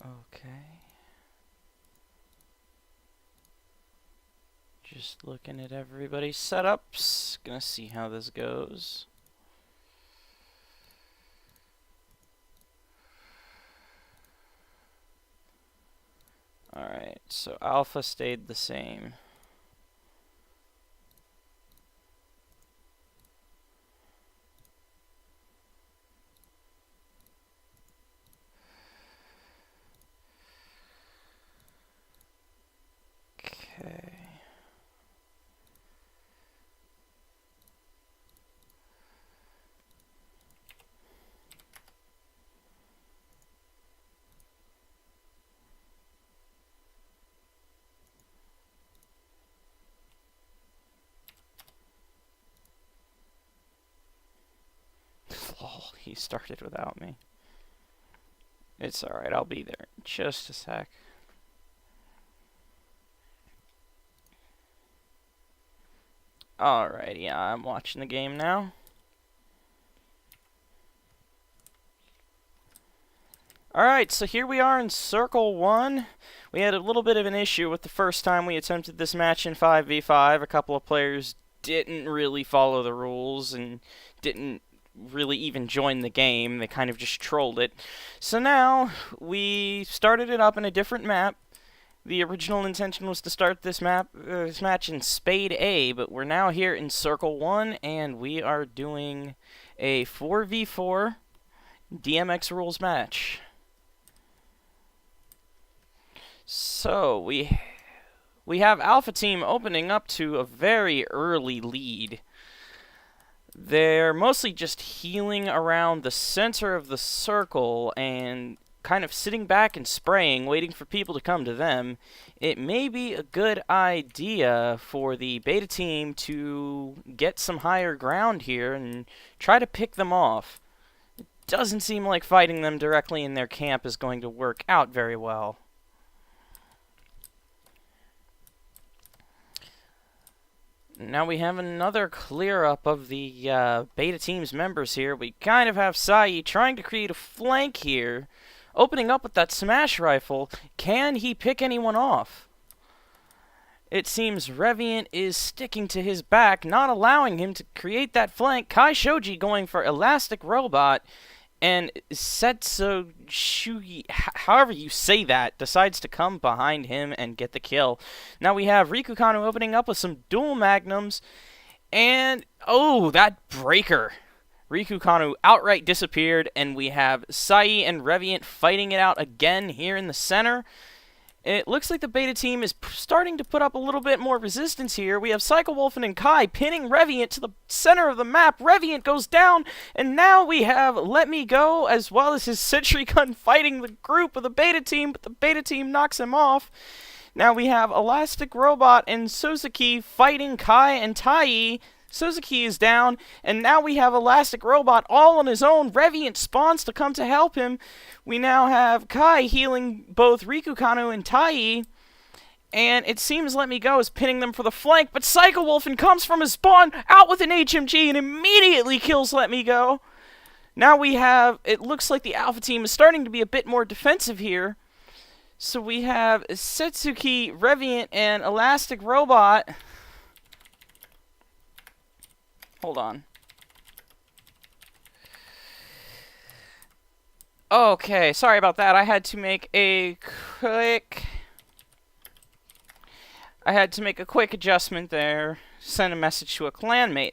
Okay. Just looking at everybody's setups. Gonna see how this goes. Alright, so alpha stayed the same. Okay. Lol, he started without me. It's alright, I'll be there in just a sec. Alright, yeah, I'm watching the game now. Alright, so here we are in Circle 1. We had a little bit of an issue with the first time we attempted this match in 5v5. A couple of players didn't really follow the rules and didn't really even join the game. They kind of just trolled it. So now, we started it up in a different map. The original intention was to start this match in Spade A, but we're now here in Circle 1, and we are doing a 4v4 DMX rules match. So, we have Alpha Team opening up to a very early lead. They're mostly just healing around the center of the circle and kind of sitting back and spraying, waiting for people to come to them. It may be a good idea for the beta team to get some higher ground here and try to pick them off. It doesn't seem like fighting them directly in their camp is going to work out very well. Now we have another clear up of the beta team's members here. We kind of have Sai trying to create a flank here, opening up with that smash rifle. Can he pick anyone off? It seems Reviant is sticking to his back, not allowing him to create that flank. Kai Shoji going for Elastic Robot, and Setsu Shugi, however you say that, decides to come behind him and get the kill. Now we have Riku Kanu opening up with some dual magnums, and oh, that breaker. Riku Kanu outright disappeared, and we have Sai and Reviant fighting it out again here in the center. It looks like the beta team is starting to put up a little bit more resistance here. We have Psycho Wolfen and Kai pinning Reviant to the center of the map. Reviant goes down, and now we have Let Me Go, as well as his Sentry Gun fighting the group of the beta team, but the beta team knocks him off. Now we have Elastic Robot and Suzuki fighting Kai and Tai. Suzuki is down, and now we have Elastic Robot all on his own. Reviant spawns to come to help him. We now have Kai healing both Riku Kanu and Tai, and it seems Let Me Go is pinning them for the flank, but Psycho Wolfen comes from his spawn out with an HMG and immediately kills Let Me Go. Now we have, it looks like the Alpha team is starting to be a bit more defensive here. So we have Setsuki, Reviant, and Elastic Robot. Hold on. Okay, sorry about that. I had to make a quick adjustment there. Send a message to a clanmate.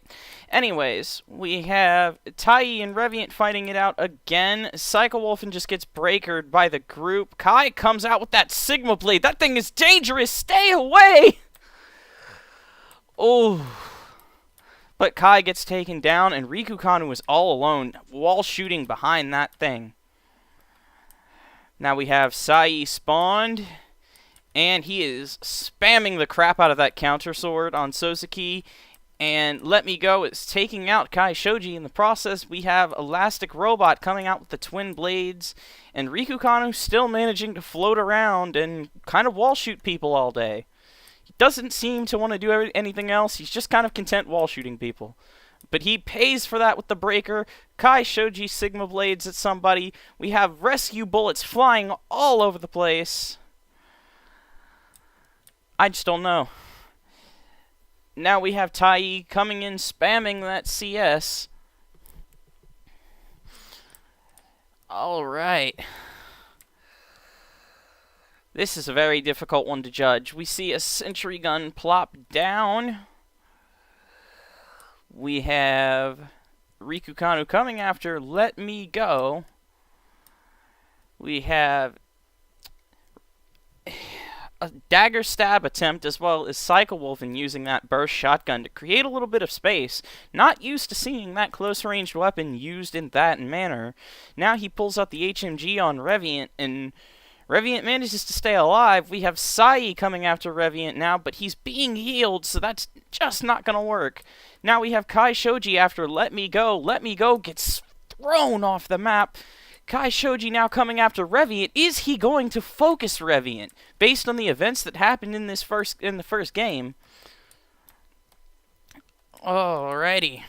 Anyways, we have Tai and Reviant fighting it out again. Psycho Wolfen just gets breakered by the group. Kai comes out with that Sigma Blade. That thing is dangerous. Stay away. Oh. But Kai gets taken down, and Riku Kanu is all alone, wall shooting behind that thing. Now we have Sai spawned, and he is spamming the crap out of that counter sword on Suzuki, and Let Me Go is taking out Kai Shoji. In the process, we have Elastic Robot coming out with the twin blades, and Riku Kanu still managing to float around and kind of wall shoot people all day. Doesn't seem to want to do anything else. He's just kind of content wall shooting people. but he pays for that with the breaker. Kai Shoji Sigma Blades at somebody. We have rescue bullets flying all over the place. I just don't know. Now we have Tai coming in, spamming that CS. Alright. This is a very difficult one to judge. We see a sentry gun plop down. We have Rikukanu coming after Let Me Go. We have a dagger stab attempt, as well as Cycle Wolf in using that burst shotgun to create a little bit of space. Not used to seeing that close-ranged weapon used in that manner. Now he pulls out the HMG on Reviant, and Reviant manages to stay alive. We have Sai coming after Reviant now, but he's being healed, so that's just not going to work. Now we have Kai Shoji after Let Me Go. Let Me Go gets thrown off the map. Kai Shoji now coming after Reviant. Is he going to focus Reviant based on the events that happened in the first game? Alrighty.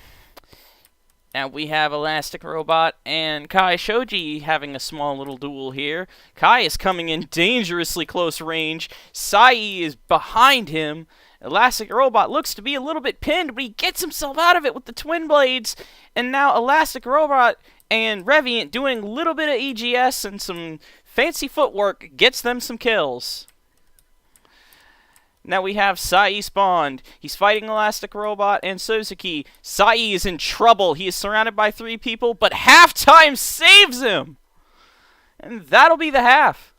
Now we have Elastic Robot and Kai Shoji having a small little duel here. Kai is coming in dangerously close range. Sai is behind him. Elastic Robot looks to be a little bit pinned, but he gets himself out of it with the twin blades. And now Elastic Robot and Reviant doing a little bit of EGS and some fancy footwork gets them some kills. Now we have Sai spawned. He's fighting Elastic Robot and Suzuki. Sai is in trouble. He is surrounded by 3 people, but halftime saves him! And that'll be the half.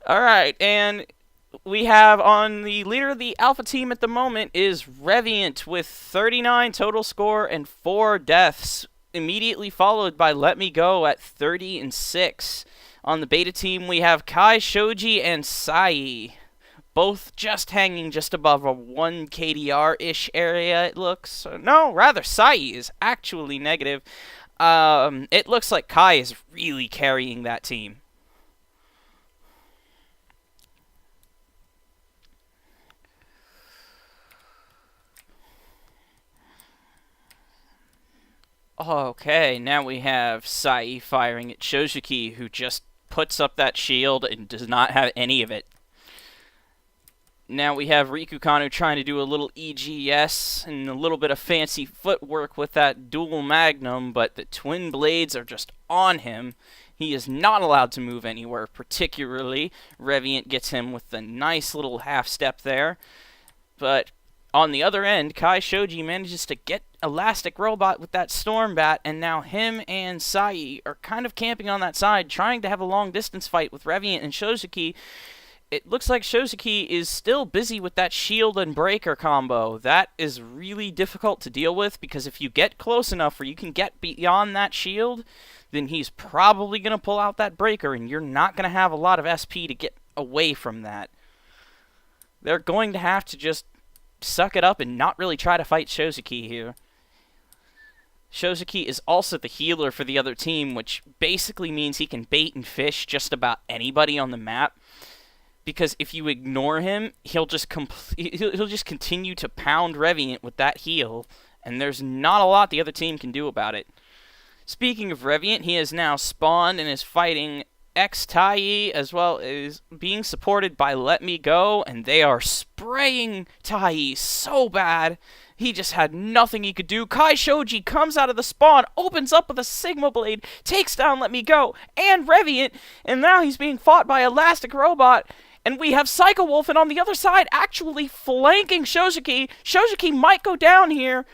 Alright, and we have on the leader of the Alpha team at the moment is Reviant with 39 total score and 4 deaths, immediately followed by Let Me Go at 30 and 6. On the Beta team, we have Kai Shoji and Sai, both just hanging just above a 1 KDR-ish area, it looks. No, rather, Sai is actually negative. It looks like Kai is really carrying that team. Okay, now we have Sai firing at Shozuki, who just puts up that shield and does not have any of it. Now we have Rikukanu trying to do a little EGS and a little bit of fancy footwork with that dual magnum, but the twin blades are just on him. He is not allowed to move anywhere, particularly. Reviant gets him with a nice little half step there. But on the other end, Kai Shoji manages to get Elastic Robot with that Storm Bat, and now him and Sai are kind of camping on that side, trying to have a long-distance fight with Reviant and Shozuki. It looks like Shozuki is still busy with that shield and breaker combo. That is really difficult to deal with, because if you get close enough where you can get beyond that shield, then he's probably going to pull out that breaker, and you're not going to have a lot of SP to get away from that. They're going to have to just suck it up and not really try to fight Shozuki here. Shozuki is also the healer for the other team, which basically means he can bait and fish just about anybody on the map. Because if you ignore him, he'll just continue to pound Reviant with that heal, and there's not a lot the other team can do about it. Speaking of Reviant, he has now spawned and is fighting Tai, as well as being supported by Let Me Go, and they are spraying Tai so bad. He just had nothing he could do. Kai Shoji comes out of the spawn, opens up with a Sigma Blade, takes down Let Me Go and Reviant, and now he's being fought by Elastic Robot. And we have Cycle Wolf, and on the other side, actually flanking Shozuki. Shozuki might go down here.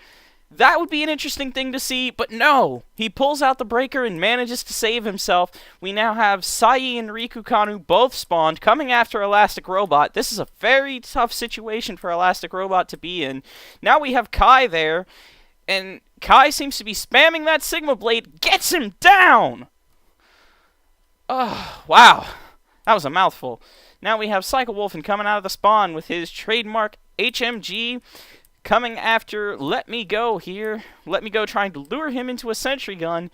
That would be an interesting thing to see, but no. He pulls out the breaker and manages to save himself. We now have Sai and Rikukanu both spawned, coming after Elastic Robot. This is a very tough situation for Elastic Robot to be in. Now we have Kai there, and Kai seems to be spamming that Sigma Blade. Gets him down! Oh, wow. That was a mouthful. Now we have Cycle Wolf coming out of the spawn with his trademark HMG, coming after Let Me Go here. Let Me Go trying to lure him into a sentry gun.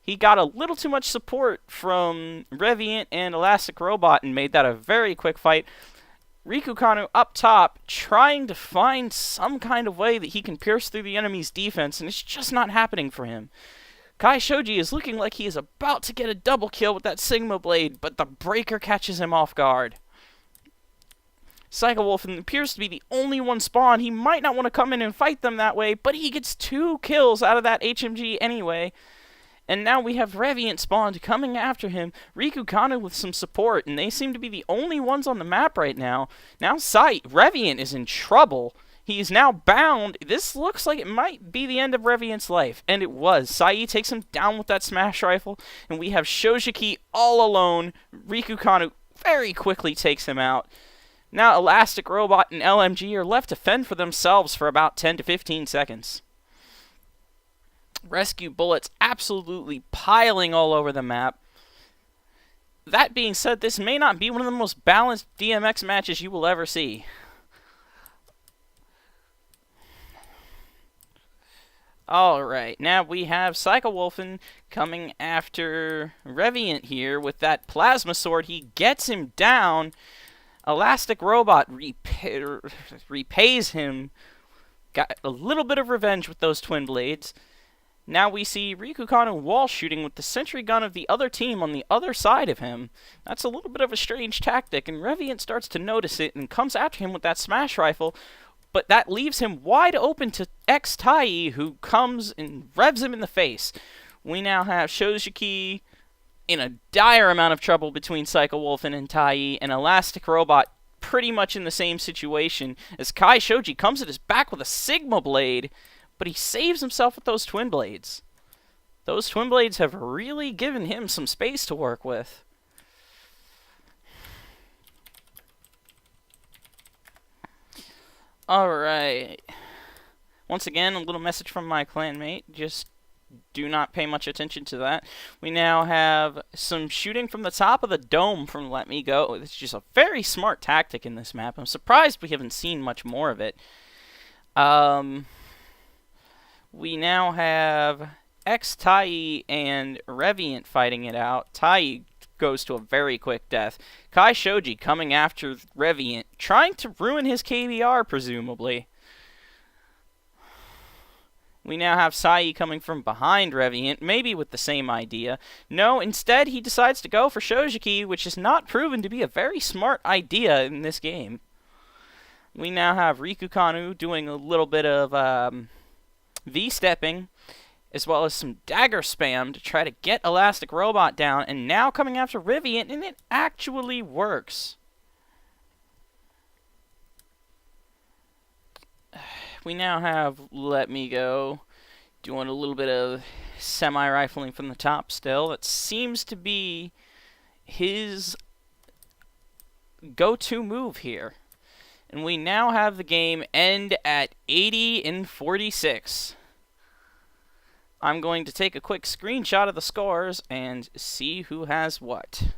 He got a little too much support from Reviant and Elastic Robot and made that a very quick fight. Riku Kanu up top, trying to find some kind of way that he can pierce through the enemy's defense, and it's just not happening for him. Kai Shoji is looking like he is about to get a double kill with that Sigma Blade, but the breaker catches him off guard. Psycho Wolfen appears to be the only one spawned. He might not want to come in and fight them that way, but he gets 2 kills out of that HMG anyway. And now we have Reviant spawned coming after him. Riku Kanu with some support, and they seem to be the only ones on the map right now. Now Reviant is in trouble. He is now bound. This looks like it might be the end of Reviant's life. And it was. Sai takes him down with that smash rifle, and we have Shojiki all alone. Riku Kanu very quickly takes him out. Now Elastic Robot and LMG are left to fend for themselves for about 10 to 15 seconds. Rescue bullets absolutely piling all over the map. That being said, this may not be one of the most balanced DMX matches you will ever see. Alright, now we have Psycho Wolfen coming after Reviant here with that plasma sword. He gets him down. Elastic Robot repays him. Got a little bit of revenge with those twin blades. Now we see Riku Kanu wall shooting with the sentry gun of the other team on the other side of him. That's a little bit of a strange tactic, and Reviant starts to notice it and comes after him with that smash rifle, but that leaves him wide open to X-Tai, who comes and revs him in the face. We now have Shojiki in a dire amount of trouble between Psycho Wolfen and Tai, and Elastic Robot pretty much in the same situation, as Kai Shoji comes at his back with a Sigma Blade, but he saves himself with those twin blades. Those twin blades have really given him some space to work with. Alright. Once again, a little message from my clanmate. Just do not pay much attention to that. We now have some shooting from the top of the dome from Let Me Go. It's just a very smart tactic in this map. I'm surprised we haven't seen much more of it. We now have X-Tai and Reviant fighting it out. Tai goes to a very quick death. Kai Shoji coming after Reviant, trying to ruin his KBR, presumably. We now have Sai coming from behind Reviant, maybe with the same idea. No, instead he decides to go for Shojiki, which is not proven to be a very smart idea in this game. We now have Riku Kanu doing a little bit of V-stepping, as well as some dagger spam to try to get Elastic Robot down, and now coming after Reviant, and it actually works. We now have Let Me Go doing a little bit of semi-rifling from the top still. That seems to be his go-to move here. And we now have the game end at 80-46. I'm going to take a quick screenshot of the scores and see who has what.